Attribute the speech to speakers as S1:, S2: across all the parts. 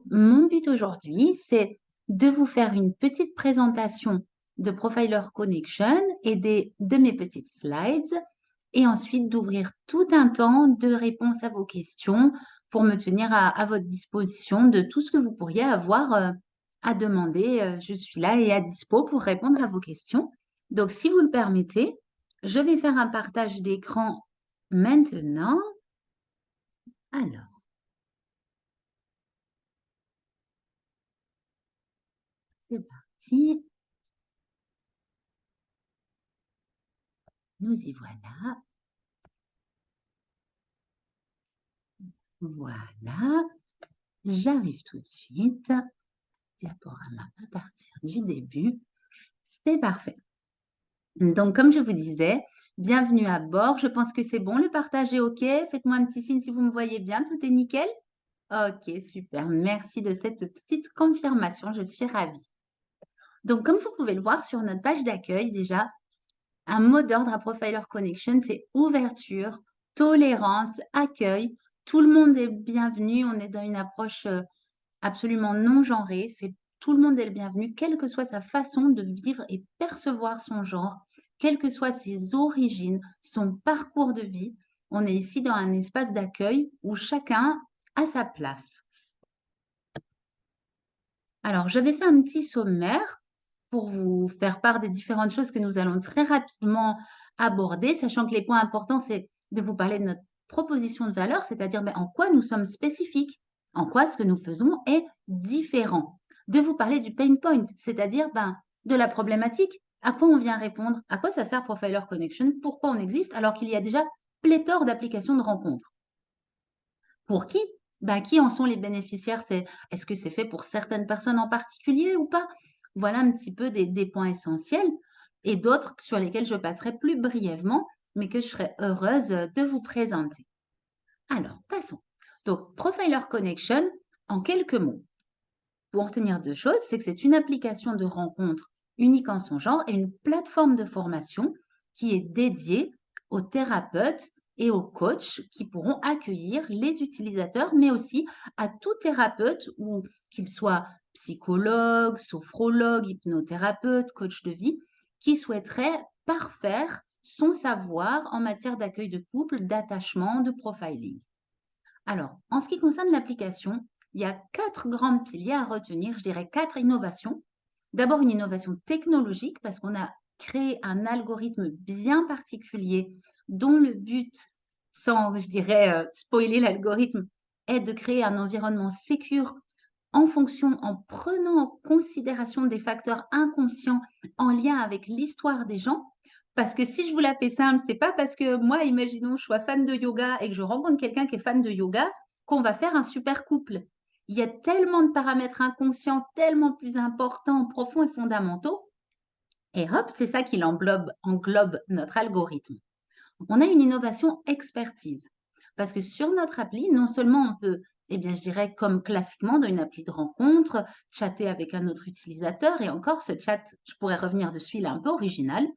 S1: Mon but aujourd'hui, c'est de vous faire une petite présentation de Profiler Connection et de mes petites slides et ensuite d'ouvrir tout un temps de réponse à vos questions pour me tenir à votre disposition de tout ce que vous pourriez avoir à demander. Je suis là et à dispo pour répondre à vos questions. Donc, si vous le permettez, je vais faire un partage d'écran maintenant. Alors, c'est parti. Nous y voilà. Voilà, j'arrive tout de suite. Diaporama à partir du début. C'est parfait. Donc, comme je vous disais, bienvenue à bord. Je pense que c'est bon, le partage est OK. Faites-moi un petit signe si vous me voyez bien. Tout est nickel? OK, super. Merci de cette petite confirmation. Je suis ravie. Donc, comme vous pouvez le voir sur notre page d'accueil, déjà, un mot d'ordre à Profiler Connection, c'est ouverture, tolérance, accueil. Tout le monde est bienvenu. On est dans une approche absolument non genrée. C'est tout le monde est le bienvenu, quelle que soit sa façon de vivre et percevoir son genre, quelles que soient ses origines, son parcours de vie. On est ici dans un espace d'accueil où chacun a sa place. Alors, j'avais fait un petit sommaire pour vous faire part des différentes choses que nous allons très rapidement aborder, sachant que les points importants, c'est de vous parler de notre proposition de valeur, c'est-à-dire en quoi nous sommes spécifiques, en quoi ce que nous faisons est différent. De vous parler du pain point, c'est-à-dire de la problématique, à quoi on vient répondre, à quoi ça sert Profiler Connection, pourquoi on existe, alors qu'il y a déjà pléthore d'applications de rencontres. Pour qui? Qui en sont les bénéficiaires? Est-ce que c'est fait pour certaines personnes en particulier ou pas? Voilà un petit peu des points essentiels et d'autres sur lesquels je passerai plus brièvement, mais que je serai heureuse de vous présenter. Alors, passons. Donc, Profiler Connection, en quelques mots. Pour retenir deux choses, c'est que c'est une application de rencontre unique en son genre et une plateforme de formation qui est dédiée aux thérapeutes et aux coachs qui pourront accueillir les utilisateurs, mais aussi à tout thérapeute, ou qu'il soit psychologue, sophrologue, hypnothérapeute, coach de vie, qui souhaiterait parfaire son savoir en matière d'accueil de couple, d'attachement, de profiling. Alors, en ce qui concerne l'application, il y a quatre grands piliers à retenir, je dirais quatre innovations. D'abord, une innovation technologique parce qu'on a créé un algorithme bien particulier dont le but, sans, je dirais, spoiler l'algorithme, est de créer un environnement sécure en prenant en considération des facteurs inconscients en lien avec l'histoire des gens. Parce que si je vous la fais simple, c'est pas parce que moi, imaginons, je sois fan de yoga et que je rencontre quelqu'un qui est fan de yoga qu'on va faire un super couple. Il y a tellement de paramètres inconscients, tellement plus importants, profonds et fondamentaux. Et hop, c'est ça qui englobe notre algorithme. On a une innovation expertise. Parce que sur notre appli, non seulement on peut, je dirais comme classiquement dans une appli de rencontre, chatter avec un autre utilisateur, et encore ce chat, je pourrais revenir dessus, il est un peu original,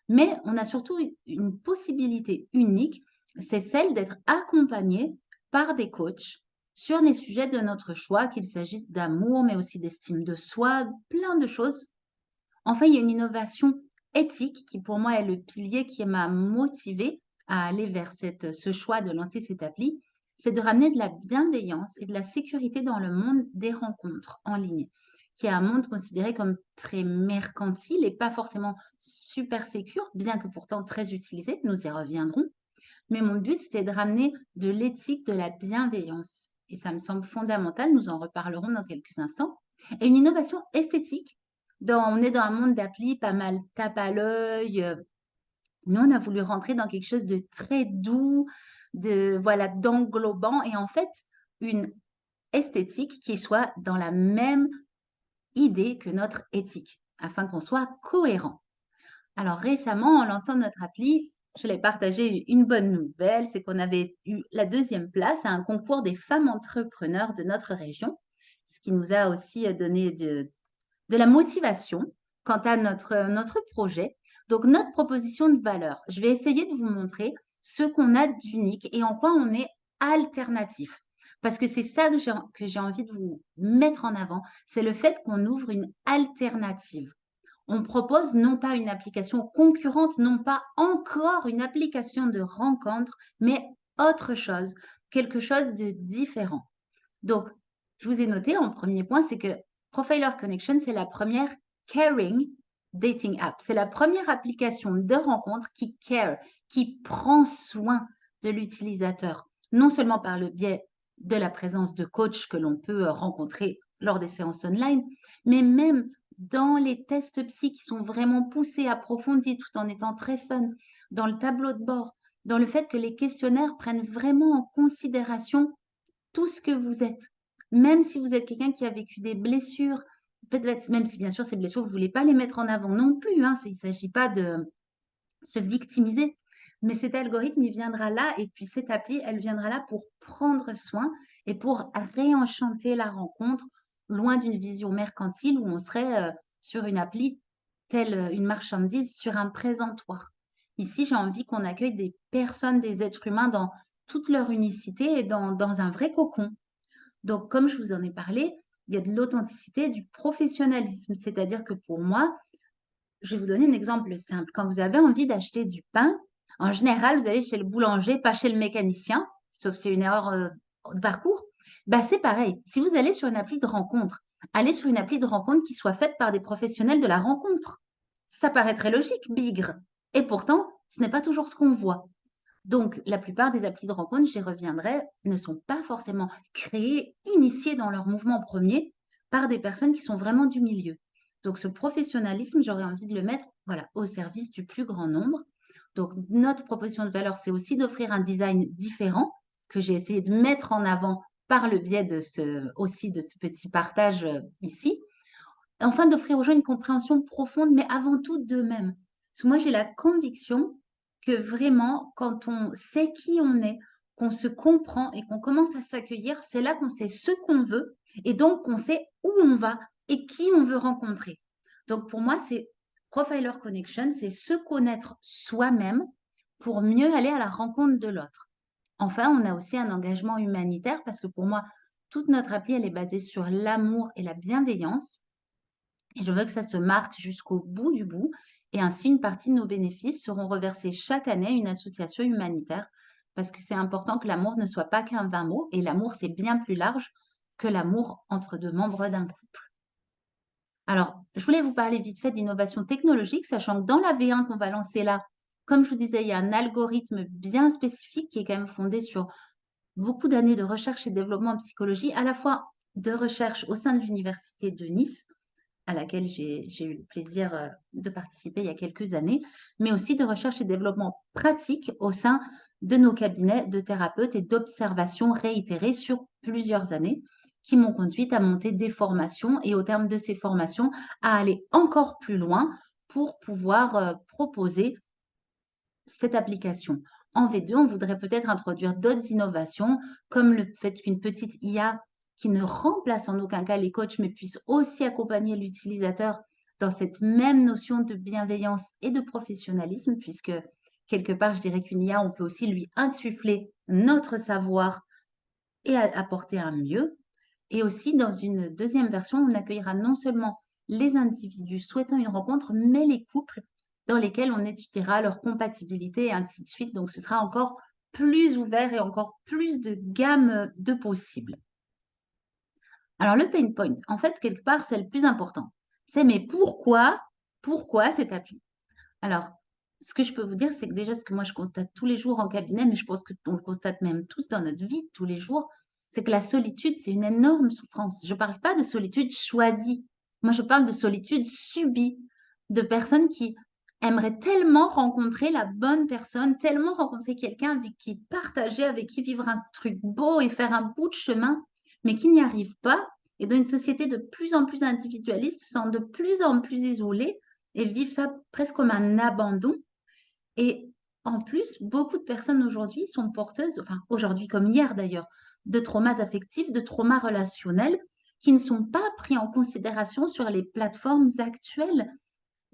S1: mais on a surtout une possibilité unique, c'est celle d'être accompagné par des coachs sur des sujets de notre choix, qu'il s'agisse d'amour, mais aussi d'estime de soi, plein de choses. Enfin, il y a une innovation éthique qui, pour moi, est le pilier qui m'a motivée à aller vers ce choix de lancer cette appli. C'est de ramener de la bienveillance et de la sécurité dans le monde des rencontres en ligne, qui est un monde considéré comme très mercantile et pas forcément super sécure, bien que pourtant très utilisé. Nous y reviendrons. Mais mon but, c'était de ramener de l'éthique, de la bienveillance. Et ça me semble fondamental. Nous en reparlerons dans quelques instants. Et une innovation esthétique on est dans un monde d'appli pas mal tape à l'œil. Nous, on a voulu rentrer dans quelque chose de très doux, voilà, d'englobant et en fait, une esthétique qui soit dans la même idée que notre éthique, afin qu'on soit cohérent. Alors récemment, en lançant notre appli, je l'ai partagé une bonne nouvelle, c'est qu'on avait eu la deuxième place à un concours des femmes entrepreneurs de notre région, ce qui nous a aussi donné de la motivation quant à notre projet. Donc, notre proposition de valeur, je vais essayer de vous montrer ce qu'on a d'unique et en quoi on est alternatif. Parce que c'est ça que j'ai envie de vous mettre en avant, c'est le fait qu'on ouvre une alternative. On propose non pas une application concurrente, non pas encore une application de rencontre, mais autre chose, quelque chose de différent. Donc, je vous ai noté en premier point, c'est que Profiler Connection, c'est la première caring dating app. C'est la première application de rencontre qui care, qui prend soin de l'utilisateur, non seulement par le biais de la présence de coachs que l'on peut rencontrer lors des séances online, mais même dans les tests psy qui sont vraiment poussés, approfondis, tout en étant très fun, dans le tableau de bord, dans le fait que les questionnaires prennent vraiment en considération tout ce que vous êtes. Même si vous êtes quelqu'un qui a vécu des blessures, peut-être même si bien sûr ces blessures, vous ne voulez pas les mettre en avant non plus, hein, il ne s'agit pas de se victimiser, mais cet algorithme, il viendra là et puis cette appli, elle viendra là pour prendre soin et pour réenchanter la rencontre, loin d'une vision mercantile où on serait sur une appli telle une marchandise sur un présentoir. Ici, j'ai envie qu'on accueille des personnes, des êtres humains dans toute leur unicité et dans un vrai cocon. Donc, comme je vous en ai parlé, il y a de l'authenticité, du professionnalisme. C'est-à-dire que pour moi, je vais vous donner un exemple simple. Quand vous avez envie d'acheter du pain, en général, vous allez chez le boulanger, pas chez le mécanicien, sauf si c'est une erreur de parcours. Bah, c'est pareil. Si vous allez sur une appli de rencontre, allez sur une appli de rencontre qui soit faite par des professionnels de la rencontre. Ça paraît très logique, bigre. Et pourtant, ce n'est pas toujours ce qu'on voit. Donc, la plupart des applis de rencontre, j'y reviendrai, ne sont pas forcément créées, initiées dans leur mouvement premier par des personnes qui sont vraiment du milieu. Donc, ce professionnalisme, j'aurais envie de le mettre voilà, au service du plus grand nombre. Donc, notre proposition de valeur, c'est aussi d'offrir un design différent que j'ai essayé de mettre en avant par le biais aussi de ce petit partage ici. Enfin, d'offrir aux gens une compréhension profonde, mais avant tout d'eux-mêmes. Parce que moi, j'ai la conviction que vraiment, quand on sait qui on est, qu'on se comprend et qu'on commence à s'accueillir, c'est là qu'on sait ce qu'on veut et donc qu'on sait où on va et qui on veut rencontrer. Donc pour moi, c'est Profiler Connection, c'est se connaître soi-même pour mieux aller à la rencontre de l'autre. Enfin, on a aussi un engagement humanitaire parce que pour moi, toute notre appli, elle est basée sur l'amour et la bienveillance. Et je veux que ça se marque jusqu'au bout du bout. Et ainsi, une partie de nos bénéfices seront reversés chaque année à une association humanitaire parce que c'est important que l'amour ne soit pas qu'un vain mot. Et l'amour, c'est bien plus large que l'amour entre deux membres d'un couple. Alors, je voulais vous parler vite fait d'innovation technologique, sachant que dans la V1 qu'on va lancer là, comme je vous disais, il y a un algorithme bien spécifique qui est quand même fondé sur beaucoup d'années de recherche et développement en psychologie, à la fois de recherche au sein de l'Université de Nice, à laquelle j'ai eu le plaisir de participer il y a quelques années, mais aussi de recherche et développement pratique au sein de nos cabinets de thérapeutes et d'observations réitérées sur plusieurs années qui m'ont conduite à monter des formations et au terme de ces formations, à aller encore plus loin pour pouvoir proposer cette application. En V2, on voudrait peut-être introduire d'autres innovations, comme le fait qu'une petite IA qui ne remplace en aucun cas les coachs, mais puisse aussi accompagner l'utilisateur dans cette même notion de bienveillance et de professionnalisme, puisque quelque part, je dirais qu'une IA, on peut aussi lui insuffler notre savoir et apporter un mieux. Et aussi, dans une deuxième version, on accueillera non seulement les individus souhaitant une rencontre, mais les couples dans lesquels on étudiera leur compatibilité et ainsi de suite. Donc, ce sera encore plus ouvert et encore plus de gamme de possibles. Alors, le pain point, en fait, quelque part, c'est le plus important. C'est mais pourquoi cette appli? Alors, ce que je peux vous dire, c'est que déjà, ce que moi je constate tous les jours en cabinet, mais je pense qu'on le constate même tous dans notre vie tous les jours, c'est que la solitude, c'est une énorme souffrance. Je ne parle pas de solitude choisie. Moi, je parle de solitude subie, de personnes qui aimeraient tellement rencontrer la bonne personne, tellement rencontrer quelqu'un avec qui partager, avec qui vivre un truc beau et faire un bout de chemin, mais qui n'y arrivent pas. Et dans une société de plus en plus individualiste, se sentent de plus en plus isolés et vivent ça presque comme un abandon. Et en plus, beaucoup de personnes aujourd'hui sont porteuses, enfin aujourd'hui comme hier d'ailleurs, de traumas affectifs, de traumas relationnels qui ne sont pas pris en considération sur les plateformes actuelles.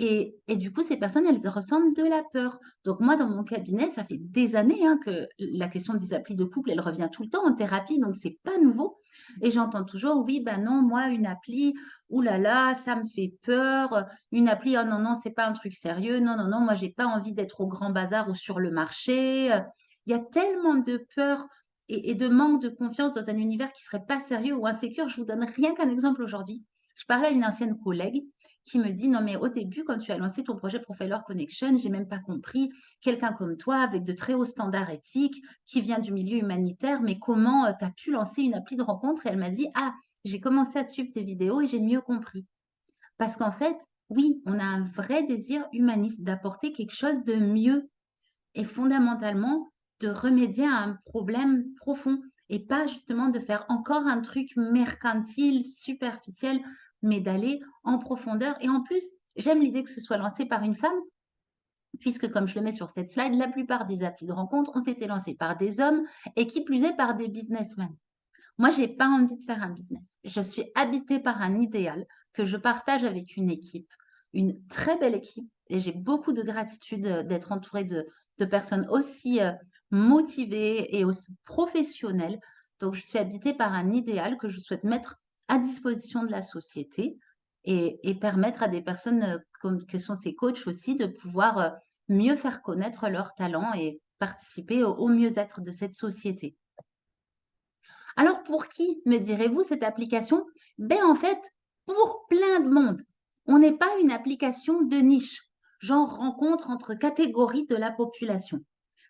S1: Et du coup, ces personnes, elles ressentent de la peur. Donc moi, dans mon cabinet, ça fait des années hein, que la question des applis de couple, elle revient tout le temps en thérapie, donc c'est pas nouveau. Et j'entends toujours, oui, ben non, moi, une appli, oulala, ça me fait peur. Une appli, oh non, non, c'est pas un truc sérieux. Non, non, non, moi, j'ai pas envie d'être au grand bazar ou sur le marché. Il y a tellement de peur et de manque de confiance dans un univers qui serait pas sérieux ou insécure. Je vous donne rien qu'un exemple aujourd'hui. Je parlais à une ancienne collègue qui me dit, non mais au début, quand tu as lancé ton projet Profiler Connection, j'ai même pas compris, quelqu'un comme toi, avec de très hauts standards éthiques, qui vient du milieu humanitaire, mais comment tu as pu lancer une appli de rencontre? Et elle m'a dit, ah, j'ai commencé à suivre tes vidéos et j'ai mieux compris. Parce qu'en fait, oui, on a un vrai désir humaniste d'apporter quelque chose de mieux et fondamentalement de remédier à un problème profond et pas justement de faire encore un truc mercantile, superficiel, mais d'aller en profondeur. Et en plus, j'aime l'idée que ce soit lancé par une femme, puisque comme je le mets sur cette slide, la plupart des applis de rencontre ont été lancées par des hommes et qui plus est par des businessmen. Moi, j'ai pas envie de faire un business. Je suis habitée par un idéal que je partage avec une équipe, une très belle équipe, et j'ai beaucoup de gratitude d'être entourée de personnes aussi motivées et aussi professionnelles. Donc, je suis habitée par un idéal que je souhaite mettre à disposition de la société et permettre à des personnes comme, que sont ces coachs aussi de pouvoir mieux faire connaître leurs talents et participer au mieux-être de cette société. Alors pour qui, me direz-vous, cette application? Ben en fait, pour plein de monde. On n'est pas une application de niche, genre rencontre entre catégories de la population.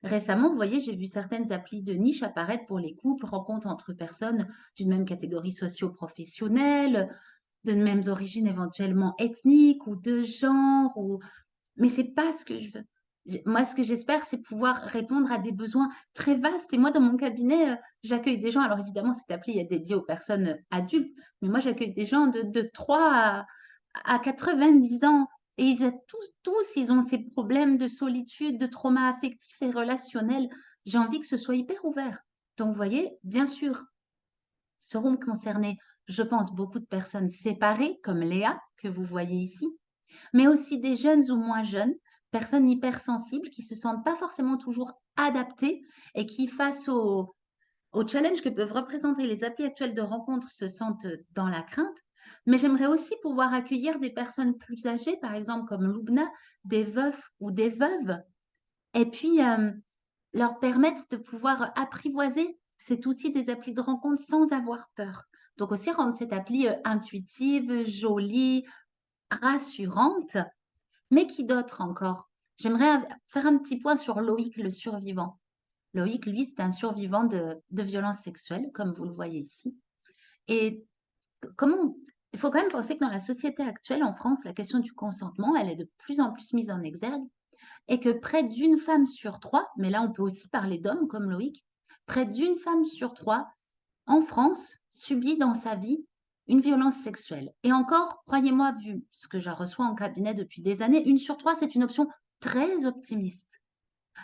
S1: Récemment, vous voyez, j'ai vu certaines applis de niche apparaître pour les couples, rencontres entre personnes d'une même catégorie socio-professionnelle, de mêmes origines éventuellement ethniques ou de genre, ou mais c'est pas ce que je veux. Moi, ce que j'espère, c'est pouvoir répondre à des besoins très vastes. Et moi, dans mon cabinet, j'accueille des gens. Alors évidemment, cette appli est dédiée aux personnes adultes, mais moi, j'accueille des gens de 3 à 90 ans. Et ils ont tous, ils ont ces problèmes de solitude, de trauma affectif et relationnel. J'ai envie que ce soit hyper ouvert. Donc, vous voyez, bien sûr, seront concernées, je pense, beaucoup de personnes séparées, comme Léa, que vous voyez ici, mais aussi des jeunes ou moins jeunes, personnes hypersensibles qui se sentent pas forcément toujours adaptées et qui, face au challenge que peuvent représenter les applis actuelles de rencontre, se sentent dans la crainte. Mais j'aimerais aussi pouvoir accueillir des personnes plus âgées, par exemple comme Loubna, des veufs ou des veuves, et puis leur permettre de pouvoir apprivoiser cet outil des applis de rencontre sans avoir peur. Donc aussi rendre cette appli intuitive, jolie, rassurante. Mais qui d'autre encore? J'aimerais faire un petit point sur Loïc, le survivant. Loïc, lui, c'est un survivant de violences sexuelles, comme vous le voyez ici. Et comment il faut quand même penser que dans la société actuelle en France, la question du consentement, elle est de plus en plus mise en exergue et que près d'une femme sur trois, mais là on peut aussi parler d'hommes comme Loïc, près d'une femme sur trois en France subit dans sa vie une violence sexuelle. Et encore, croyez-moi, vu ce que je reçois en cabinet depuis des années, une sur trois, c'est une option très optimiste.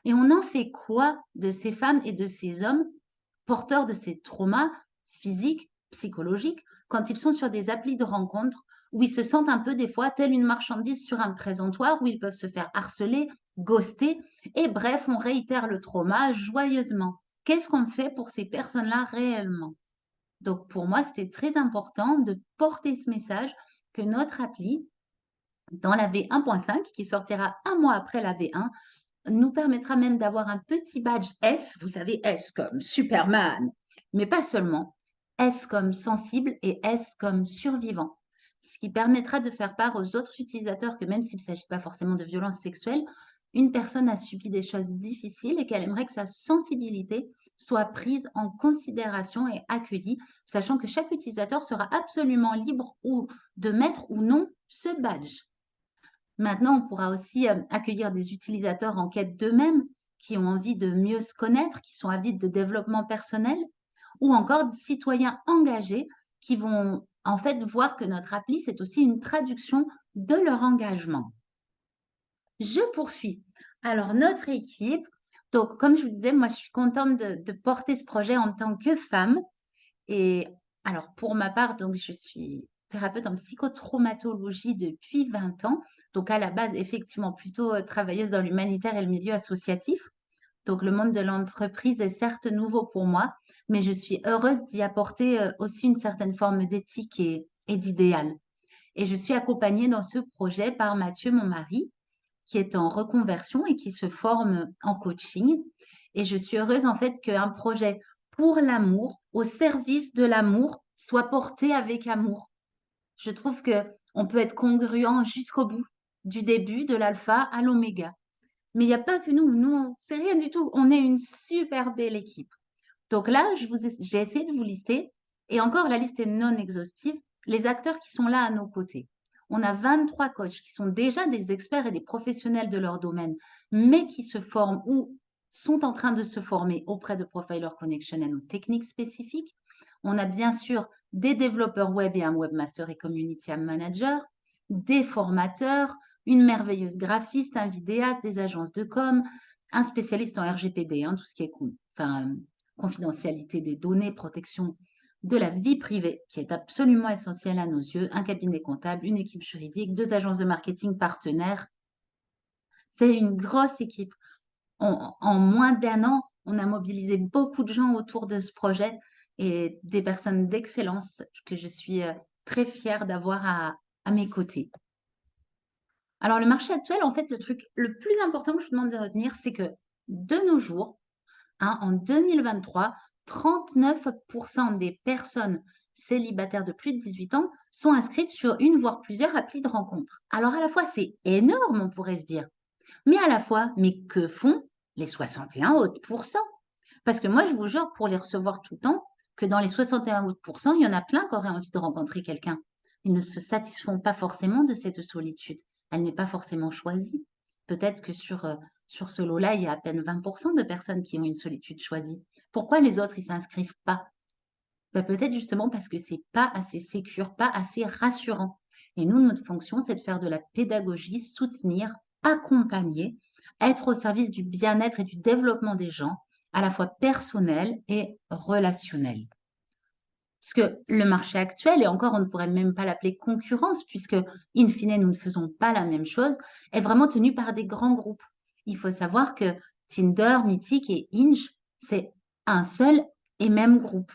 S1: Et on en fait quoi de ces femmes et de ces hommes porteurs de ces traumas physiques, psychologiques, quand ils sont sur des applis de rencontre où ils se sentent un peu des fois telle une marchandise sur un présentoir, où ils peuvent se faire harceler, ghoster, et bref, on réitère le trauma joyeusement. Qu'est-ce qu'on fait pour ces personnes-là réellement? Donc, pour moi, c'était très important de porter ce message que notre appli, dans la V1.5, qui sortira un mois après la V1, nous permettra même d'avoir un petit badge S, vous savez, S comme Superman, mais pas seulement, S comme sensible et S comme survivant. Ce qui permettra de faire part aux autres utilisateurs que même s'il ne s'agit pas forcément de violence sexuelle, une personne a subi des choses difficiles et qu'elle aimerait que sa sensibilité soit prise en considération et accueillie, sachant que chaque utilisateur sera absolument libre ou de mettre ou non ce badge. Maintenant, on pourra aussi accueillir des utilisateurs en quête d'eux-mêmes, qui ont envie de mieux se connaître, qui sont avides de développement personnel, ou encore des citoyens engagés qui vont en fait voir que notre appli, c'est aussi une traduction de leur engagement. Je poursuis. Alors, notre équipe, donc comme je vous disais, moi je suis contente de porter ce projet en tant que femme. Et alors, pour ma part, donc je suis thérapeute en psychotraumatologie depuis 20 ans. Donc à la base, effectivement, plutôt travailleuse dans l'humanitaire et le milieu associatif. Donc le monde de l'entreprise est certes nouveau pour moi, mais je suis heureuse d'y apporter aussi une certaine forme d'éthique et d'idéal. Et je suis accompagnée dans ce projet par Mathieu, mon mari, qui est en reconversion et qui se forme en coaching. Et je suis heureuse en fait qu'un projet pour l'amour, au service de l'amour, soit porté avec amour. Je trouve que on peut être congruent jusqu'au bout, du début, de l'alpha à l'oméga. Mais il n'y a pas que nous, c'est rien du tout. On est une super belle équipe. Donc là, j'ai essayé de vous lister, et encore la liste est non exhaustive, les acteurs qui sont là à nos côtés. On a 23 coachs qui sont déjà des experts et des professionnels de leur domaine, mais qui se forment ou sont en train de se former auprès de Profiler Connection et nos techniques spécifiques. On a bien sûr des développeurs web et un webmaster et community manager, des formateurs, une merveilleuse graphiste, un vidéaste, des agences de com, un spécialiste en RGPD, tout ce qui est confidentialité des données, protection de la vie privée, qui est absolument essentielle à nos yeux, un cabinet comptable, une équipe juridique, 2 agences de marketing partenaires. C'est une grosse équipe. En moins d'un an, on a mobilisé beaucoup de gens autour de ce projet et des personnes d'excellence que je suis très fière d'avoir à mes côtés. Alors, le marché actuel, en fait, le truc le plus important que je vous demande de retenir, c'est que de nos jours, en 2023, 39% des personnes célibataires de plus de 18 ans sont inscrites sur une voire plusieurs applis de rencontres. Alors à la fois, c'est énorme, on pourrait se dire, mais à la fois, mais que font les 61 autres pourcents? Parce que moi, je vous jure, pour les recevoir tout le temps, que dans les 61 autres pourcents, il y en a plein qui auraient envie de rencontrer quelqu'un. Ils ne se satisfont pas forcément de cette solitude. Elle n'est pas forcément choisie. Peut-être que sur ce lot-là, il y a à peine 20% de personnes qui ont une solitude choisie. Pourquoi les autres, ils s'inscrivent pas? Ben, peut-être justement parce que c'est pas assez sécure, pas assez rassurant. Et nous, notre fonction, c'est de faire de la pédagogie, soutenir, accompagner, être au service du bien-être et du développement des gens, à la fois personnel et relationnel. Parce que le marché actuel, et encore on ne pourrait même pas l'appeler concurrence, puisque in fine nous ne faisons pas la même chose, est vraiment tenu par des grands groupes. Il faut savoir que Tinder, Mythic et Hinge, c'est un seul et même groupe.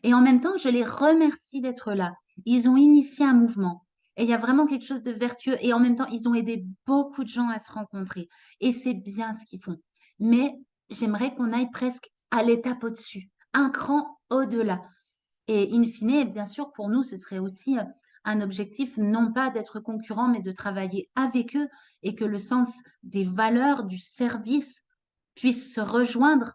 S1: Et en même temps, je les remercie d'être là. Ils ont initié un mouvement. Et il y a vraiment quelque chose de vertueux. Et en même temps, ils ont aidé beaucoup de gens à se rencontrer. Et c'est bien ce qu'ils font. Mais j'aimerais qu'on aille presque à l'étape au-dessus, un cran au-delà. Et in fine, bien sûr, pour nous, ce serait aussi un objectif, non pas d'être concurrent, mais de travailler avec eux et que le sens des valeurs du service puisse se rejoindre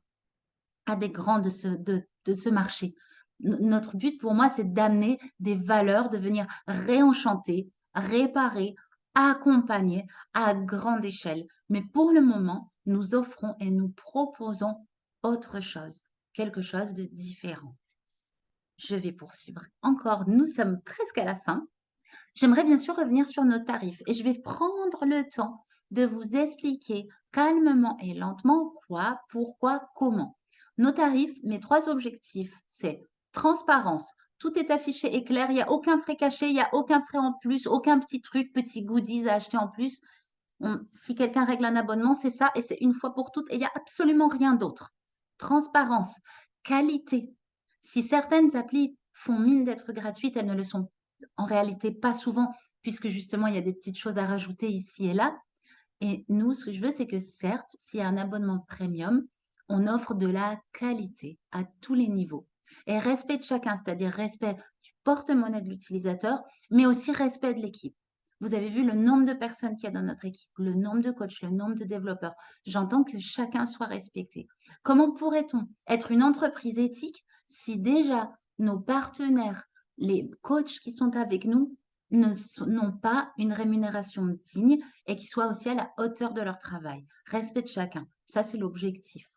S1: à des grands de ce marché. Notre but pour moi, c'est d'amener des valeurs, de venir réenchanter, réparer, accompagner à grande échelle. Mais pour le moment, nous offrons et nous proposons autre chose, quelque chose de différent. Je vais poursuivre encore. Nous sommes presque à la fin. J'aimerais bien sûr revenir sur nos tarifs et je vais prendre le temps de vous expliquer calmement et lentement quoi, pourquoi, comment. Nos tarifs, mes 3 objectifs, c'est transparence. Tout est affiché et clair, il n'y a aucun frais caché, il n'y a aucun frais en plus, aucun petit truc, petit goodies à acheter en plus. Si quelqu'un règle un abonnement, c'est ça et c'est une fois pour toutes et il n'y a absolument rien d'autre. Transparence, qualité. Si certaines applis font mine d'être gratuites, elles ne le sont en réalité pas souvent, puisque justement, il y a des petites choses à rajouter ici et là. Et nous, ce que je veux, c'est que certes, s'il y a un abonnement premium, on offre de la qualité à tous les niveaux. Et respect de chacun, c'est-à-dire respect du porte-monnaie de l'utilisateur, mais aussi respect de l'équipe. Vous avez vu le nombre de personnes qu'il y a dans notre équipe, le nombre de coachs, le nombre de développeurs. J'entends que chacun soit respecté. Comment pourrait-on être une entreprise éthique si déjà nos partenaires, les coachs qui sont avec nous, n'ont pas une rémunération digne et qui soient aussi à la hauteur de leur travail? Respect de chacun. Ça, c'est l'objectif.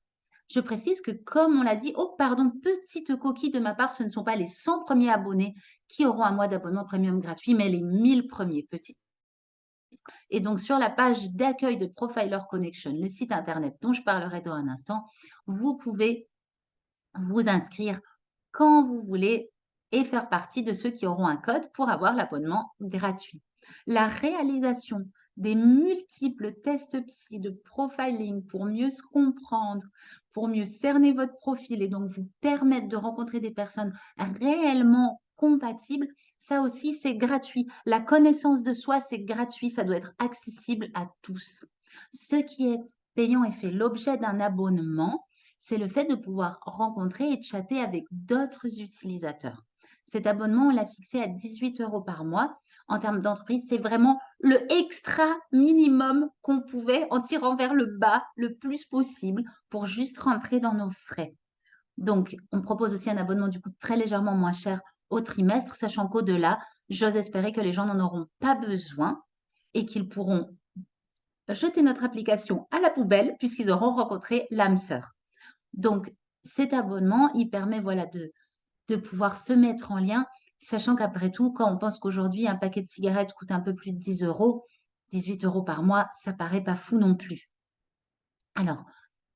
S1: Je précise que, comme on l'a dit, oh pardon, petite coquille de ma part, ce ne sont pas les 100 premiers abonnés qui auront un mois d'abonnement premium gratuit, mais les 1000 premiers petits. Et donc, sur la page d'accueil de Profiler Connection, le site internet dont je parlerai dans un instant, vous pouvez vous inscrire quand vous voulez et faire partie de ceux qui auront un code pour avoir l'abonnement gratuit. La réalisation des multiples tests psy de profiling pour mieux se comprendre, pour mieux cerner votre profil et donc vous permettre de rencontrer des personnes réellement compatibles, ça aussi, c'est gratuit. La connaissance de soi, c'est gratuit, ça doit être accessible à tous. Ce qui est payant et fait l'objet d'un abonnement, c'est le fait de pouvoir rencontrer et chatter avec d'autres utilisateurs. Cet abonnement, on l'a fixé à 18 € par mois. En termes d'entreprise, c'est vraiment le extra minimum qu'on pouvait en tirant vers le bas le plus possible pour juste rentrer dans nos frais. Donc, on propose aussi un abonnement du coup très légèrement moins cher au trimestre, sachant qu'au-delà, j'ose espérer que les gens n'en auront pas besoin et qu'ils pourront jeter notre application à la poubelle puisqu'ils auront rencontré l'âme sœur. Donc, cet abonnement, il permet voilà, de pouvoir se mettre en lien, sachant qu'après tout, quand on pense qu'aujourd'hui, un paquet de cigarettes coûte un peu plus de 10 €, 18 € par mois, ça paraît pas fou non plus. Alors,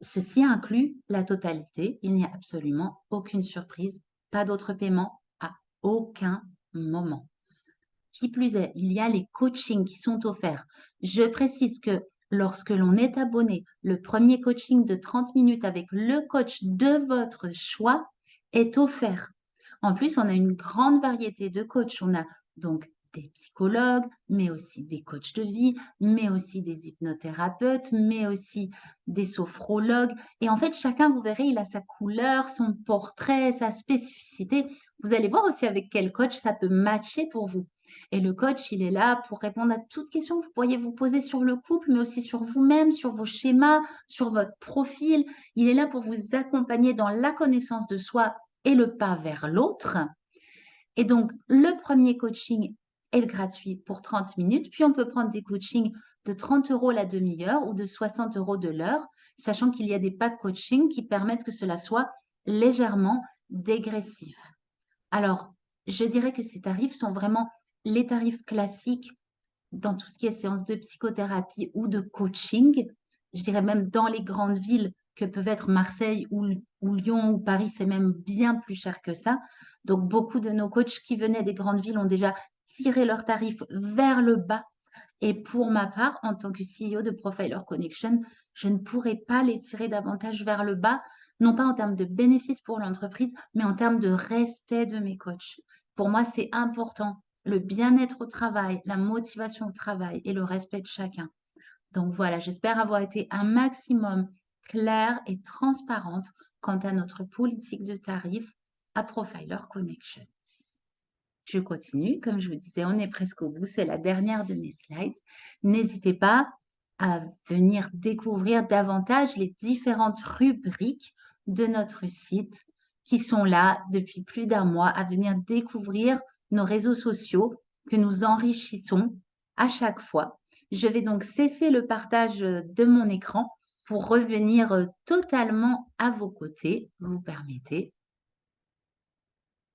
S1: ceci inclut la totalité. Il n'y a absolument aucune surprise, pas d'autres paiements à aucun moment. Qui plus est, il y a les coachings qui sont offerts. Je précise que lorsque l'on est abonné, le premier coaching de 30 minutes avec le coach de votre choix est offert. En plus, on a une grande variété de coachs. On a donc des psychologues, mais aussi des coachs de vie, mais aussi des hypnothérapeutes, mais aussi des sophrologues. Et en fait, chacun, vous verrez, il a sa couleur, son portrait, sa spécificité. Vous allez voir aussi avec quel coach ça peut matcher pour vous. Et le coach, il est là pour répondre à toutes questions que vous pourriez vous poser sur le couple, mais aussi sur vous-même, sur vos schémas, sur votre profil. Il est là pour vous accompagner dans la connaissance de soi et le pas vers l'autre. Et donc, le premier coaching est gratuit pour 30 minutes, puis on peut prendre des coachings de 30 € la demi-heure ou de 60 € de l'heure, sachant qu'il y a des packs coaching qui permettent que cela soit légèrement dégressif. Alors, je dirais que ces tarifs sont vraiment les tarifs classiques dans tout ce qui est séance de psychothérapie ou de coaching. Je dirais même dans les grandes villes que peuvent être Marseille ou Lyon ou Paris, c'est même bien plus cher que ça. Donc, beaucoup de nos coachs qui venaient des grandes villes ont déjà tiré leurs tarifs vers le bas. Et pour ma part, en tant que CEO de Profiler Connection, je ne pourrais pas les tirer davantage vers le bas, non pas en termes de bénéfices pour l'entreprise, mais en termes de respect de mes coachs. Pour moi, c'est important, le bien-être au travail, la motivation au travail et le respect de chacun. Donc voilà, j'espère avoir été un maximum claire et transparente quant à notre politique de tarifs à Profiler Connection. Je continue, comme je vous disais, on est presque au bout, c'est la dernière de mes slides. N'hésitez pas à venir découvrir davantage les différentes rubriques de notre site qui sont là depuis plus d'un mois, à venir découvrir nos réseaux sociaux que nous enrichissons à chaque fois. Je vais donc cesser le partage de mon écran pour revenir totalement à vos côtés. Vous permettez.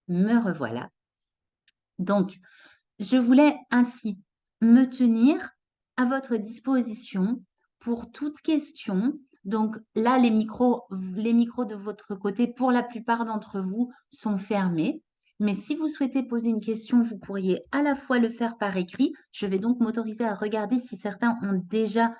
S1: Me revoilà. Donc, je voulais ainsi me tenir à votre disposition pour toute question. Donc là, les micros de votre côté, pour la plupart d'entre vous, sont fermés. Mais si vous souhaitez poser une question, vous pourriez à la fois le faire par écrit. Je vais donc m'autoriser à regarder si certains ont déjà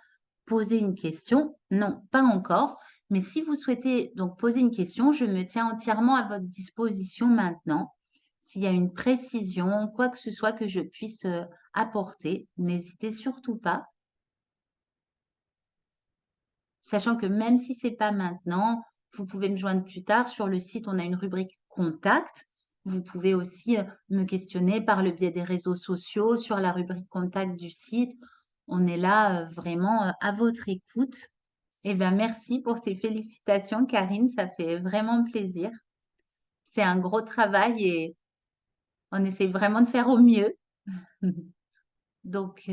S1: posé une question. Non, pas encore. Mais si vous souhaitez donc poser une question, je me tiens entièrement à votre disposition maintenant. S'il y a une précision, quoi que ce soit que je puisse apporter, n'hésitez surtout pas. Sachant que même si ce n'est pas maintenant, vous pouvez me joindre plus tard. Sur le site, on a une rubrique contact. Vous pouvez aussi me questionner par le biais des réseaux sociaux sur la rubrique contact du site. On est là vraiment à votre écoute. Eh bien, merci pour ces félicitations, Karine. Ça fait vraiment plaisir. C'est un gros travail et on essaie vraiment de faire au mieux. Donc,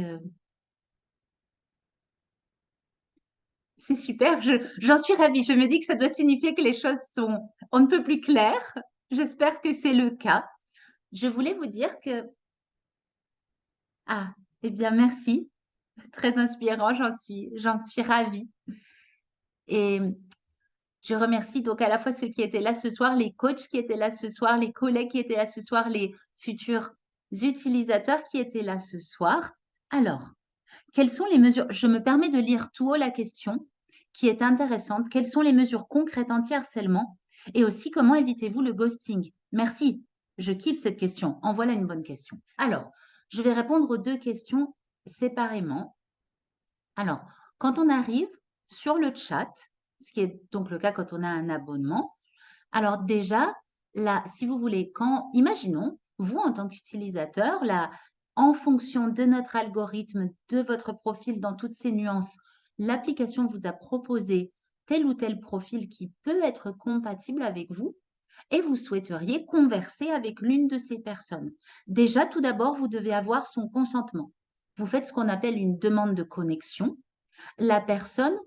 S1: c'est super, j'en suis ravie. Je me dis que ça doit signifier que les choses sont on ne peut plus claires. J'espère que c'est le cas. Je voulais vous dire que ah, eh bien merci, très inspirant, j'en suis ravie et Je remercie donc à la fois ceux qui étaient là ce soir, les coachs qui étaient là ce soir, les collègues qui étaient là ce soir, les futurs utilisateurs qui étaient là ce soir. Alors, quelles sont les mesures je me permets de lire tout haut la question qui est intéressante. Quelles sont les mesures concrètes anti-harcèlement? Et aussi, comment évitez-vous le ghosting? Merci, je kiffe cette question. En voilà une bonne question. Alors, je vais répondre aux 2 questions séparément. Alors, quand on arrive sur le chat, ce qui est donc le cas quand on a un abonnement, alors déjà, là, si vous voulez, quand imaginons, vous en tant qu'utilisateur, là, en fonction de notre algorithme, de votre profil dans toutes ses nuances, l'application vous a proposé tel ou tel profil qui peut être compatible avec vous et vous souhaiteriez converser avec l'une de ces personnes. Déjà, tout d'abord, vous devez avoir son consentement. Vous faites ce qu'on appelle une demande de connexion. La personne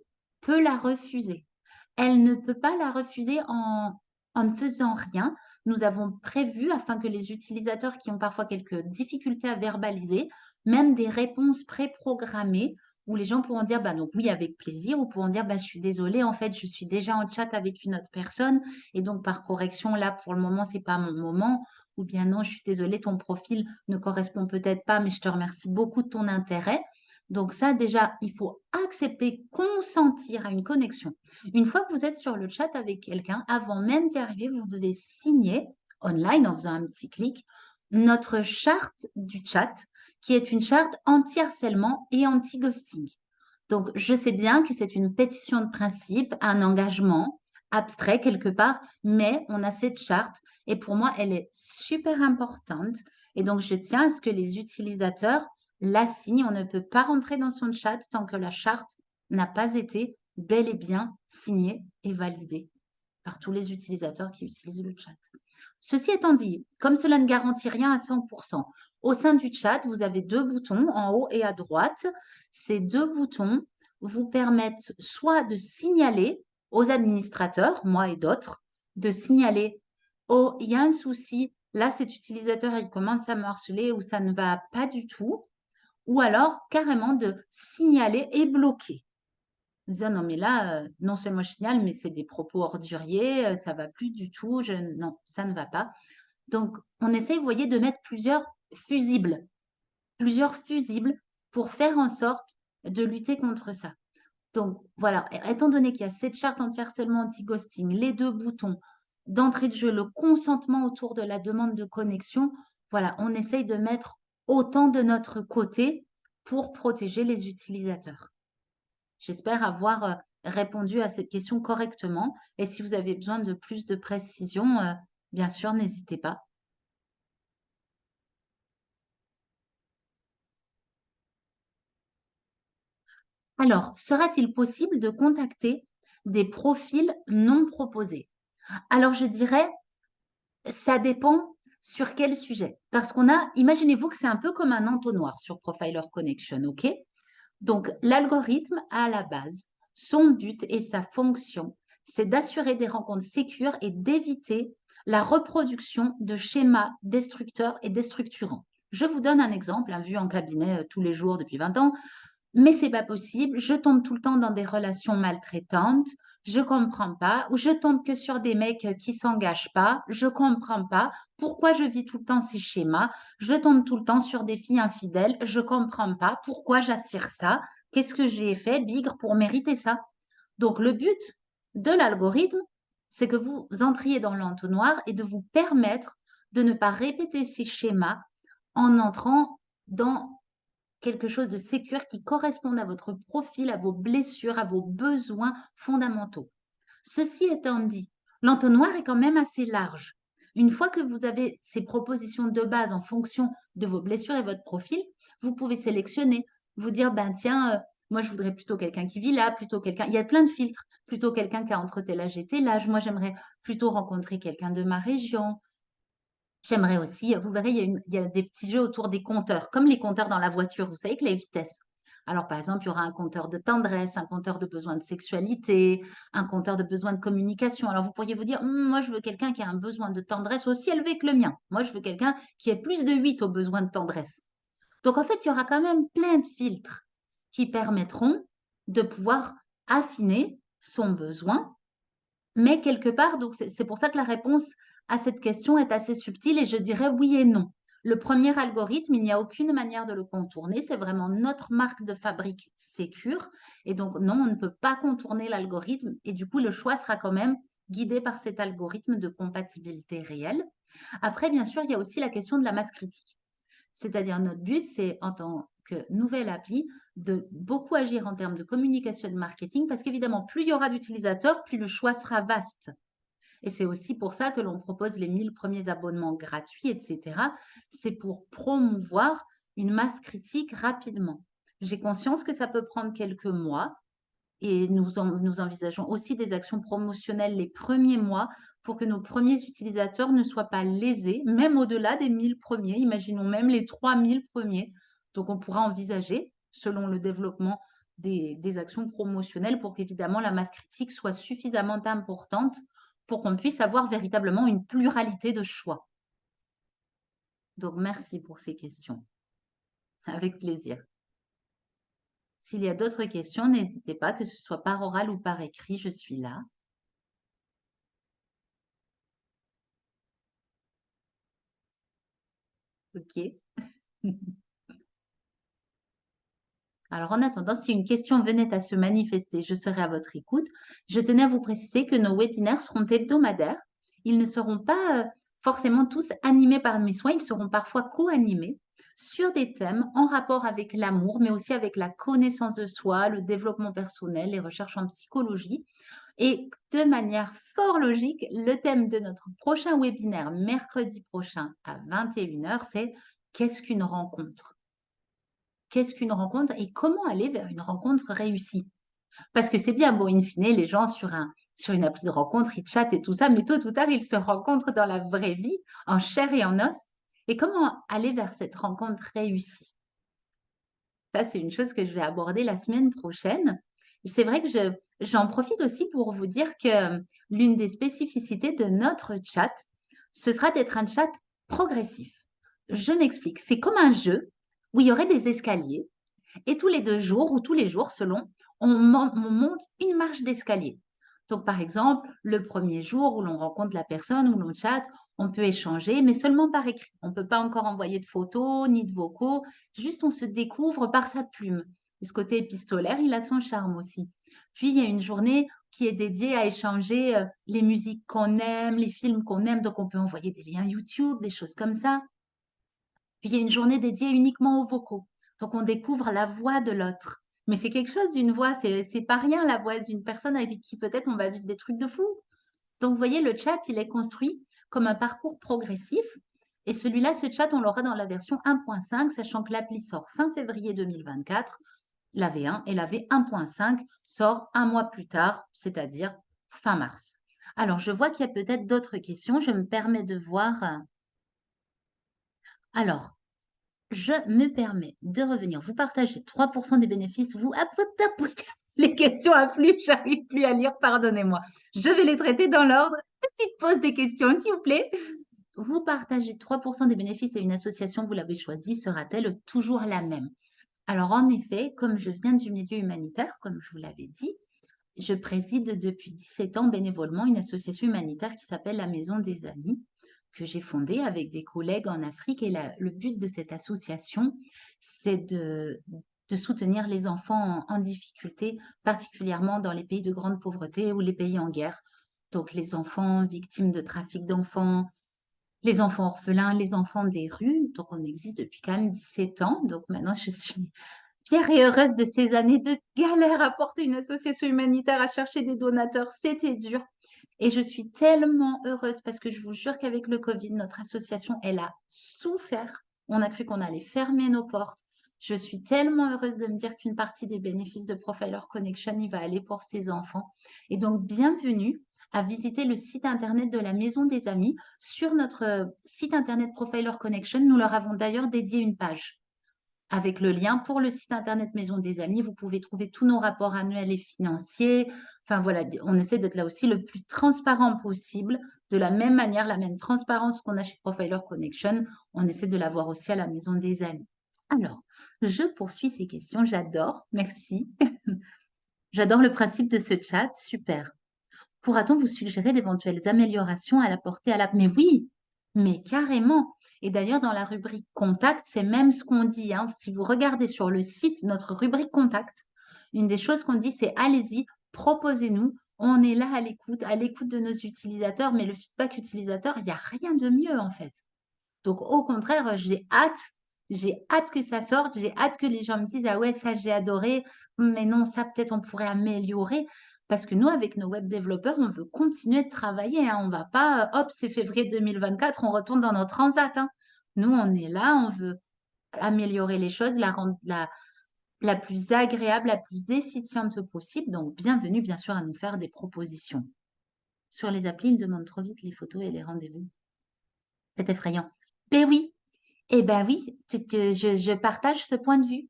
S1: peut la refuser. Elle ne peut pas la refuser en ne faisant rien. Nous avons prévu, afin que les utilisateurs qui ont parfois quelques difficultés à verbaliser, même des réponses préprogrammées où les gens pourront dire bah donc oui avec plaisir ou pourront dire bah je suis désolée en fait je suis déjà en chat avec une autre personne et donc par correction là pour le moment c'est pas mon moment ou bien non je suis désolée ton profil ne correspond peut-être pas mais je te remercie beaucoup de ton intérêt. Donc ça, déjà, il faut accepter, consentir à une connexion. Une fois que vous êtes sur le chat avec quelqu'un, avant même d'y arriver, vous devez signer online en faisant un petit clic notre charte du chat, qui est une charte anti-harcèlement et anti-ghosting. Donc, je sais bien que c'est une pétition de principe, un engagement abstrait quelque part, mais on a cette charte et pour moi, elle est super importante. Et donc, je tiens à ce que les utilisateurs la signe. On ne peut pas rentrer dans son chat tant que la charte n'a pas été bel et bien signée et validée par tous les utilisateurs qui utilisent le chat. Ceci étant dit, comme cela ne garantit rien à 100%, au sein du chat, vous avez 2 boutons en haut et à droite. Ces 2 boutons vous permettent soit de signaler aux administrateurs, moi et d'autres, de signaler oh, il y a un souci, là cet utilisateur il commence à me harceler ou ça ne va pas du tout, ou alors carrément de signaler et bloquer. Dire non mais là, non seulement je signale, mais c'est des propos orduriers, ça va plus du tout, non, ça ne va pas. Donc on essaye, vous voyez, de mettre plusieurs fusibles pour faire en sorte de lutter contre ça. Donc voilà, étant donné qu'il y a cette charte anti-harcèlement, anti-ghosting, les 2 boutons d'entrée de jeu, le consentement autour de la demande de connexion, voilà, on essaye de mettre autant de notre côté pour protéger les utilisateurs. J'espère avoir répondu à cette question correctement et si vous avez besoin de plus de précision, bien sûr, n'hésitez pas. Alors, sera-t-il possible de contacter des profils non proposés? Alors, je dirais ça dépend sur quel sujet. Parce qu'on a, imaginez-vous que c'est un peu comme un entonnoir sur Profiler Connection, OK? Donc, l'algorithme, à la base, son but et sa fonction, c'est d'assurer des rencontres sécures et d'éviter la reproduction de schémas destructeurs et déstructurants. Je vous donne un exemple, vu en cabinet tous les jours depuis 20 ans. Mais c'est pas possible, je tombe tout le temps dans des relations maltraitantes, je comprends pas, ou je tombe que sur des mecs qui s'engagent pas, je comprends pas, pourquoi je vis tout le temps ces schémas, je tombe tout le temps sur des filles infidèles, je comprends pas, pourquoi j'attire ça, qu'est-ce que j'ai fait, bigre, pour mériter ça. Donc le but de l'algorithme, c'est que vous entriez dans l'entonnoir et de vous permettre de ne pas répéter ces schémas en entrant dans quelque chose de sécure qui corresponde à votre profil, à vos blessures, à vos besoins fondamentaux. Ceci étant dit, l'entonnoir est quand même assez large. Une fois que vous avez ces propositions de base en fonction de vos blessures et votre profil, vous pouvez sélectionner, vous dire, ben tiens, moi je voudrais plutôt quelqu'un qui vit là, plutôt quelqu'un, il y a plein de filtres, plutôt quelqu'un qui a entre tel âge et tel âge, moi j'aimerais plutôt rencontrer quelqu'un de ma région, j'aimerais aussi, vous verrez, il y a des petits jeux autour des compteurs, comme les compteurs dans la voiture, vous savez que les vitesses. Alors, par exemple, il y aura un compteur de tendresse, un compteur de besoin de sexualité, un compteur de besoin de communication. Alors, vous pourriez vous dire, moi, je veux quelqu'un qui a un besoin de tendresse aussi élevé que le mien. Moi, je veux quelqu'un qui ait plus de 8 au besoin de tendresse. Donc, en fait, il y aura quand même plein de filtres qui permettront de pouvoir affiner son besoin Mais quelque part, donc c'est pour ça que la réponse à cette question est assez subtile et je dirais oui et non. Le premier algorithme, il n'y a aucune manière de le contourner. C'est vraiment notre marque de fabrique sécure. Et donc, non, on ne peut pas contourner l'algorithme. Et du coup, le choix sera quand même guidé par cet algorithme de compatibilité réelle. Après, bien sûr, il y a aussi la question de la masse critique. C'est-à-dire, notre but, c'est en tant que nouvelle appli, de beaucoup agir en termes de communication et de marketing, parce qu'évidemment, plus il y aura d'utilisateurs, plus le choix sera vaste. Et c'est aussi pour ça que l'on propose les 1000 premiers abonnements gratuits, etc. C'est pour promouvoir une masse critique rapidement. J'ai conscience que ça peut prendre quelques mois, et nous envisageons aussi des actions promotionnelles les premiers mois pour que nos premiers utilisateurs ne soient pas lésés, même au-delà des 1000 premiers. Imaginons même les 3000 premiers. Donc, on pourra envisager, selon le développement des actions promotionnelles, pour qu'évidemment la masse critique soit suffisamment importante pour qu'on puisse avoir véritablement une pluralité de choix. Donc, merci pour ces questions. Avec plaisir. S'il y a d'autres questions, n'hésitez pas, que ce soit par oral ou par écrit, je suis là. OK. Alors, en attendant, si une question venait à se manifester, je serai à votre écoute. Je tenais à vous préciser que nos webinaires seront hebdomadaires. Ils ne seront pas forcément tous animés par mes soins, ils seront parfois co-animés sur des thèmes en rapport avec l'amour, mais aussi avec la connaissance de soi, le développement personnel, les recherches en psychologie. Et de manière fort logique, le thème de notre prochain webinaire, mercredi prochain à 21 heures, c'est qu'est-ce qu'une rencontre? Qu'est-ce qu'une rencontre et comment aller vers une rencontre réussie? Parce que c'est bien, bon, in fine, les gens sur une appli de rencontre, ils chattent et tout ça, mais tôt ou tard, ils se rencontrent dans la vraie vie, en chair et en os. Et comment aller vers cette rencontre réussie? Ça, c'est une chose que je vais aborder la semaine prochaine. C'est vrai que j'en profite aussi pour vous dire que l'une des spécificités de notre chat, ce sera d'être un chat progressif. Je m'explique. C'est comme un jeu où il y aurait des escaliers et tous les 2 jours ou tous les jours selon, on monte une marche d'escalier. Donc par exemple, le premier jour où l'on rencontre la personne, où l'on chatte, on peut échanger, mais seulement par écrit. On ne peut pas encore envoyer de photos ni de vocaux, juste on se découvre par sa plume. Et ce côté épistolaire, il a son charme aussi. Puis il y a une journée qui est dédiée à échanger les musiques qu'on aime, les films qu'on aime, donc on peut envoyer des liens YouTube, des choses comme ça. Puis il y a une journée dédiée uniquement aux vocaux. Donc on découvre la voix de l'autre. Mais c'est quelque chose, une voix, c'est pas rien la voix d'une personne avec qui peut-être on va vivre des trucs de fou. Donc vous voyez, le chat, il est construit comme un parcours progressif. Et celui-là, ce chat, on l'aura dans la version 1.5, sachant que l'appli sort fin février 2024, la V1, et la V1.5 sort un mois plus tard, c'est-à-dire fin mars. Alors, je vois qu'il y a peut-être d'autres questions. Je me permets de voir. Alors, je me permets de revenir. Vous partagez 3% des bénéfices. Vous, les questions affluent, j'arrive plus à lire, pardonnez-moi. Je vais les traiter dans l'ordre. Petite pause des questions, s'il vous plaît. Vous partagez 3% des bénéfices et une association, vous l'avez choisie, sera-t-elle toujours la même? Alors, en effet, comme je viens du milieu humanitaire, comme je vous l'avais dit, je préside depuis 17 ans bénévolement une association humanitaire qui s'appelle la Maison des Amis, que j'ai fondée avec des collègues en Afrique. Et le but de cette association, c'est de soutenir les enfants en difficulté, particulièrement dans les pays de grande pauvreté ou les pays en guerre. Donc les enfants victimes de trafic d'enfants, les enfants orphelins, les enfants des rues. Donc on existe depuis quand même 17 ans. Donc maintenant, je suis fière et heureuse de ces années de galère à porter une association humanitaire, à chercher des donateurs. C'était dur. Et je suis tellement heureuse parce que je vous jure qu'avec le Covid, notre association, elle a souffert. On a cru qu'on allait fermer nos portes. Je suis tellement heureuse de me dire qu'une partie des bénéfices de Profiler Connection, il va aller pour ces enfants. Et donc, bienvenue à visiter le site internet de la Maison des Amis. Sur notre site internet Profiler Connection, nous leur avons d'ailleurs dédié une page avec le lien pour le site internet Maison des Amis. Vous pouvez trouver tous nos rapports annuels et financiers. Enfin voilà, on essaie d'être là aussi le plus transparent possible. De la même manière, la même transparence qu'on a chez Profiler Connection, on essaie de l'avoir aussi à la Maison des Amis. Alors, je poursuis ces questions. J'adore. Merci. J'adore le principe de ce chat. Super. Pourra-t-on vous suggérer d'éventuelles améliorations à l'apporter à la... Mais oui, mais carrément. Et d'ailleurs, dans la rubrique contact, c'est même ce qu'on dit, hein. Si vous regardez sur le site, notre rubrique contact, une des choses qu'on dit, c'est allez-y, proposez-nous. On est là à l'écoute de nos utilisateurs, mais le feedback utilisateur, il n'y a rien de mieux en fait. Donc, au contraire, j'ai hâte que ça sorte, j'ai hâte que les gens me disent, ah ouais, ça j'ai adoré, mais non, ça peut-être on pourrait améliorer. Parce que nous, avec nos web développeurs, on veut continuer de travailler, hein. On va pas, hop, c'est février 2024, on retourne dans notre transat, hein. Nous, on est là, on veut améliorer les choses, la rendre la plus agréable, la plus efficiente possible. Donc, bienvenue, bien sûr, à nous faire des propositions. Sur les applis, ils demandent trop vite les photos et les rendez-vous. C'est effrayant. Ben oui, eh ben oui, je partage ce point de vue.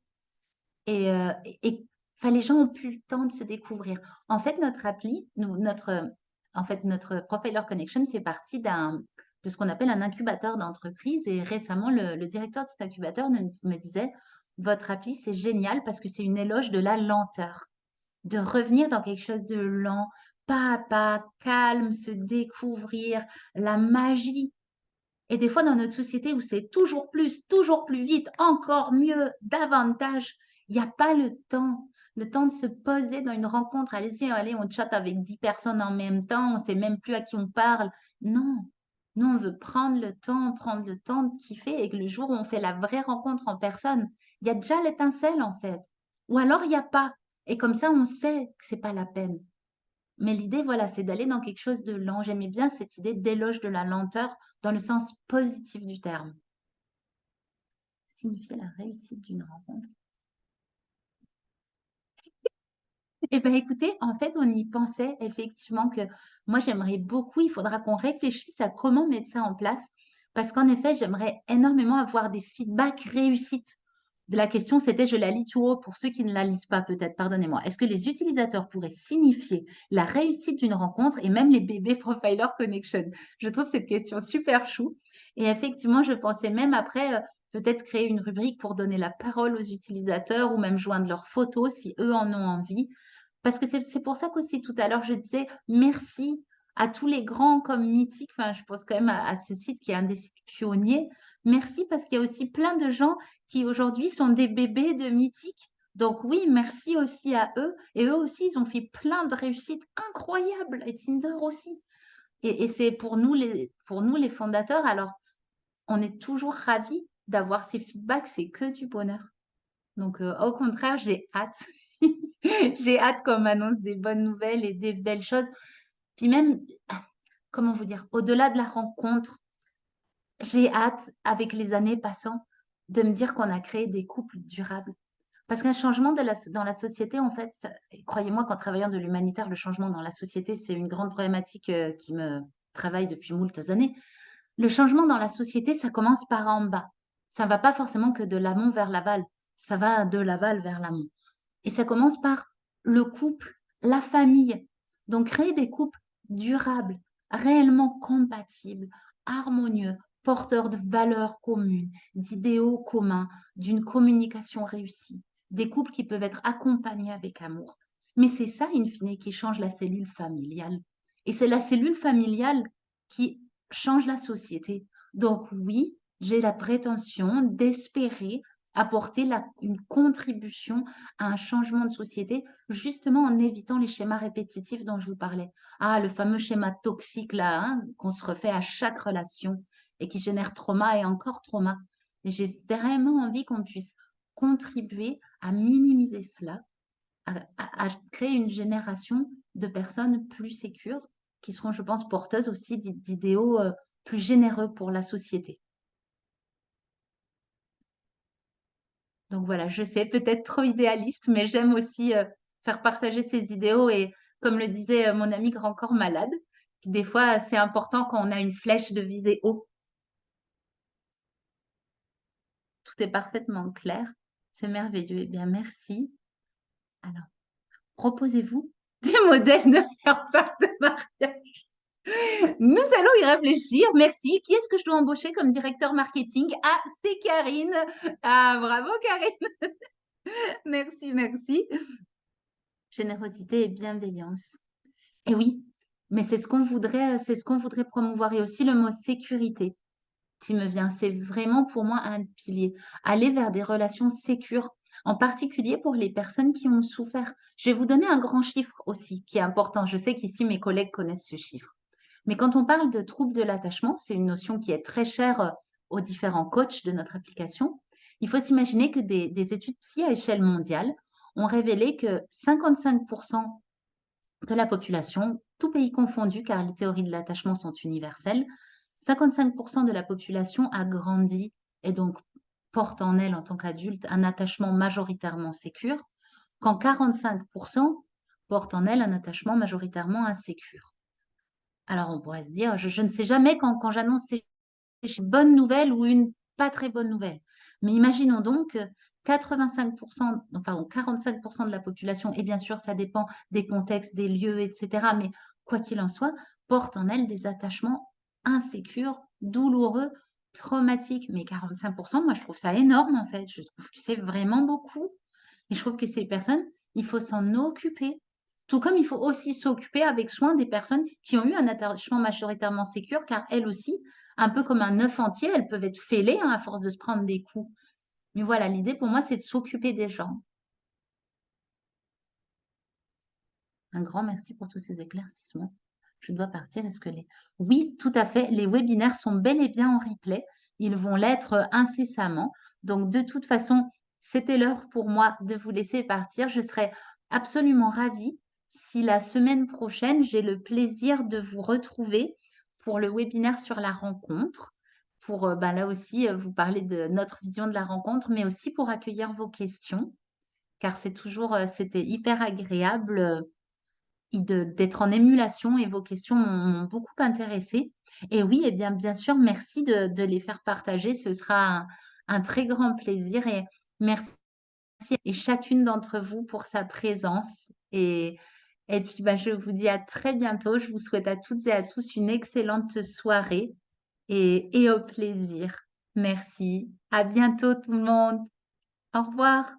S1: Enfin, les gens ont plus le temps de se découvrir. En fait, notre appli, en fait, notre Profiler Connection fait partie de ce qu'on appelle un incubateur d'entreprise. Et récemment, le directeur de cet incubateur me disait, votre appli, c'est génial parce que c'est une éloge de la lenteur, de revenir dans quelque chose de lent, pas à pas, calme, se découvrir, la magie. Et des fois, dans notre société où c'est toujours plus vite, encore mieux, davantage, il n'y a pas le temps de se poser dans une rencontre. Allez-y, allez, on chatte avec 10 personnes en même temps, on ne sait même plus à qui on parle. Non, nous, on veut prendre le temps de kiffer et que le jour où on fait la vraie rencontre en personne, il y a déjà l'étincelle en fait. Ou alors, il n'y a pas. Et comme ça, on sait que c'est pas la peine. Mais l'idée, voilà, c'est d'aller dans quelque chose de lent. J'aimais bien cette idée d'éloge de la lenteur dans le sens positif du terme. Signifier la réussite d'une rencontre. Eh bien, écoutez, en fait, on y pensait effectivement que moi, j'aimerais beaucoup, il faudra qu'on réfléchisse à comment mettre ça en place, parce qu'en effet, j'aimerais énormément avoir des feedbacks réussites. De la question, c'était, je la lis tout haut pour ceux qui ne la lisent pas peut-être, pardonnez-moi. Est-ce que les utilisateurs pourraient signifier la réussite d'une rencontre et même les bébés Profiler Connection? Je trouve cette question super chou. Et effectivement, je pensais même après, peut-être créer une rubrique pour donner la parole aux utilisateurs ou même joindre leurs photos si eux en ont envie. Parce que c'est pour ça qu'aussi tout à l'heure, je disais merci à tous les grands comme Mythique. Enfin, je pense quand même à ce site qui est un des sites pionniers. Merci parce qu'il y a aussi plein de gens qui aujourd'hui sont des bébés de Mythique. Donc oui, merci aussi à eux. Et eux aussi, ils ont fait plein de réussites incroyables. Et Tinder aussi. Et c'est pour nous, les fondateurs. Alors, on est toujours ravis d'avoir ces feedbacks. C'est que du bonheur. Donc, au contraire, j'ai hâte. J'ai hâte qu'on m'annonce des bonnes nouvelles et des belles choses. Puis même, comment vous dire, au-delà de la rencontre, j'ai hâte, avec les années passant, de me dire qu'on a créé des couples durables. Parce qu'un changement dans la société, en fait, croyez-moi qu'en travaillant de l'humanitaire, le changement dans la société, c'est une grande problématique qui me travaille depuis moultes années. Le changement dans la société, ça commence par en bas. Ça ne va pas forcément que de l'amont vers l'aval, ça va de l'aval vers l'amont. Et ça commence par le couple, la famille. Donc, créer des couples durables, réellement compatibles, harmonieux, porteurs de valeurs communes, d'idéaux communs, d'une communication réussie. Des couples qui peuvent être accompagnés avec amour. Mais c'est ça, in fine, qui change la cellule familiale. Et c'est la cellule familiale qui change la société. Donc oui, j'ai la prétention d'espérer apporter une contribution à un changement de société, justement en évitant les schémas répétitifs dont je vous parlais. Ah, le fameux schéma toxique là, hein, qu'on se refait à chaque relation et qui génère trauma et encore trauma. Et j'ai vraiment envie qu'on puisse contribuer à minimiser cela, à créer une génération de personnes plus sécures qui seront, je pense, porteuses aussi d'idéaux plus généreux pour la société. Donc voilà, je sais, peut-être trop idéaliste, mais j'aime aussi faire partager ces idéaux et comme le disait mon ami Grand Corps Malade, des fois c'est important quand on a une flèche de viser haut. Tout est parfaitement clair. C'est merveilleux. Eh bien, merci. Alors, proposez-vous des modèles de faire part de mariage. Nous allons y réfléchir. Merci. Qui est-ce que je dois embaucher comme directeur marketing? Ah, c'est Karine. Ah, bravo Karine. Merci, merci. Générosité et bienveillance. Et oui, Mais c'est ce qu'on voudrait promouvoir et aussi le mot sécurité qui me vient. C'est vraiment pour moi un pilier. Aller vers des relations sécures, en particulier pour les personnes qui ont souffert. Je vais vous donner un grand chiffre aussi qui est important. Je sais qu'ici mes collègues connaissent ce chiffre. Mais quand on parle de troubles de l'attachement, c'est une notion qui est très chère aux différents coachs de notre application. Il faut s'imaginer que des études psy à échelle mondiale ont révélé que 55% de la population, tout pays confondu, car les théories de l'attachement sont universelles, 55% de la population a grandi et donc porte en elle, en tant qu'adulte, un attachement majoritairement sécure, quand 45% portent en elle un attachement majoritairement insécure. Alors on pourrait se dire, je ne sais jamais quand j'annonce ces bonnes nouvelles ou une pas très bonne nouvelle. Mais imaginons donc que 85%, non, pardon, 45% de la population, et bien sûr ça dépend des contextes, des lieux, etc. Mais quoi qu'il en soit, portent en elles des attachements insécures, douloureux, traumatiques. Mais 45%, moi je trouve ça énorme en fait. Je trouve que c'est vraiment beaucoup. Et je trouve que ces personnes, il faut s'en occuper. Tout comme il faut aussi s'occuper avec soin des personnes qui ont eu un attachement majoritairement sécure, car elles aussi, un peu comme un œuf entier, elles peuvent être fêlées hein, à force de se prendre des coups. Mais voilà, l'idée pour moi, c'est de s'occuper des gens. Un grand merci pour tous ces éclaircissements. Je dois partir. Est-ce que les... Oui, tout à fait. Les webinaires sont bel et bien en replay. Ils vont l'être incessamment. Donc, de toute façon, c'était l'heure pour moi de vous laisser partir. Je serais absolument ravie si la semaine prochaine, j'ai le plaisir de vous retrouver pour le webinaire sur la rencontre, pour ben, là aussi vous parler de notre vision de la rencontre, mais aussi pour accueillir vos questions, car c'est toujours, c'était hyper agréable d'être en émulation et vos questions m'ont beaucoup intéressée. Et oui, et bien sûr, merci de les faire partager. Ce sera un très grand plaisir et merci et chacune d'entre vous pour sa présence. Et puis, bah, je vous dis à très bientôt. Je vous souhaite à toutes et à tous une excellente soirée et au plaisir. Merci. À bientôt tout le monde. Au revoir.